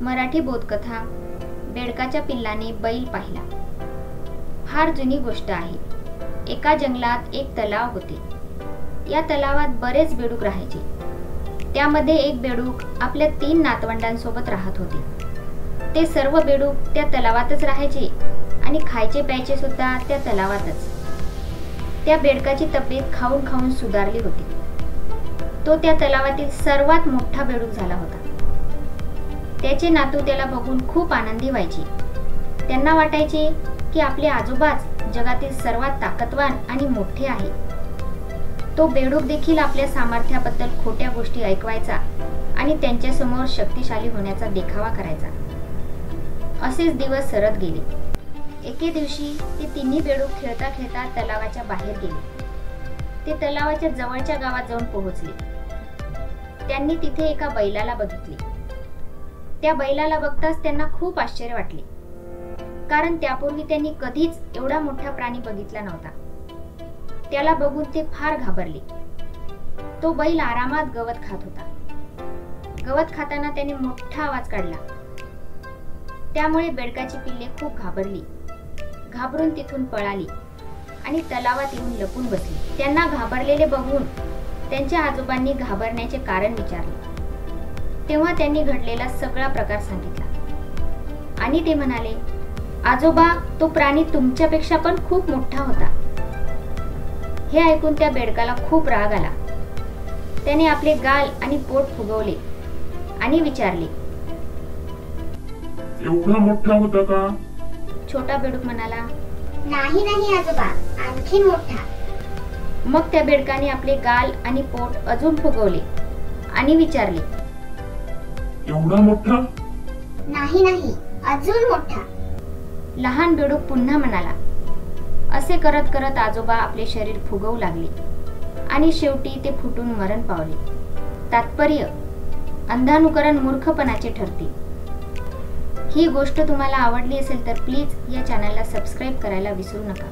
मराठी बोधकथा बेडकाच्या पिल्लाने बैल पाहिला। फार जुनी गोष्ट आहे। एका जंगलात एक तलाव होते। या तलावात बरेच बेडूक राहायचे। त्यामध्ये एक बेडूक आपल्या 3 नातवंडांसोबत राहत होते। ते सर्व बेडूक त्या तलावातच राहायचे आणि खायचे प्यायचे सुद्धा त्या तलावातच। त्या बेडकाची तब्येत खाऊन खाऊन सुधारली होती। तो त्या तलावातील सर्वात मोठा बेडूक झाला होता। त्याचे नातू त्याला बघून खूप आनंदी व्हायचे। त्यांना वाटायचे की आपले आजोबाच जगातील सर्वात ताकदवान आणि मोठे आहे। तो बेडूक देखील आपल्या सामर्थ्याबद्दल खोट्या गोष्टी ऐकवायचा आणि त्यांच्या समोर शक्तिशाली होण्याचा देखावा करायचा। असेच दिवस सरत गेले। एके दिवशी ते तिन्ही बेडूक खेळता खेळता तलावाच्या बाहेर गेले। ते तलावाच्या जवळच्या गावात जाऊन पोहोचले। त्यांनी तिथे एका बैलाला बघितले। त्या बैलाला बघताच त्यांना खूप आश्चर्य वाटले, कारण त्यापूर्वी त्यांनी कधीच एवढा मोठा प्राणी बघितला नव्हता। त्याला बघून ते फार घाबरले। तो बैल आरामात गवत खात होता। गवत खाताना त्याने मोठा आवाज काढला। त्यामुळे बेडकाची पिल्ले खूप घाबरली, घाबरून तिथून पळाली आणि तलावात येऊन लपून बसली। त्यांना घाबरलेले बघून त्यांच्या आजोबांनी घाबरण्याचे कारण विचारले। तेव्हा त्यांनी घडलेला सगळा प्रकार सांगितला आणि ते म्हणाले, आजोबा, तो प्राणी तुमच्यापेक्षा पण खूप मोठा होता। हे ऐकून त्या बेडकाला खूप राग आला। त्याने आपले गाल आणि पोट फुगवले आणि विचारले, एवढा मोठा होता का? छोटा बेडूक म्हणाला, नाही नाही आजोबा, आणखी मोठा। मग त्या बेडकाने आपले गाल आणि पोट अजून फुगवले आणि विचारले, एवढा मोठा? नाही नाही, अजून मोठा। लहान बेडूक पुन्हा म्हणाला। असे करत करत आजोबा आपले शरीर फुगवू लागले आणि शेवटी ते फुटून मरण पावले। तात्पर्य, अंधानुकरण मूर्खपणाचे ठरते। ही गोष्ट तुम्हाला आवडली असेल तर प्लीज या चॅनलला सबस्क्राईब करायला विसरू नका।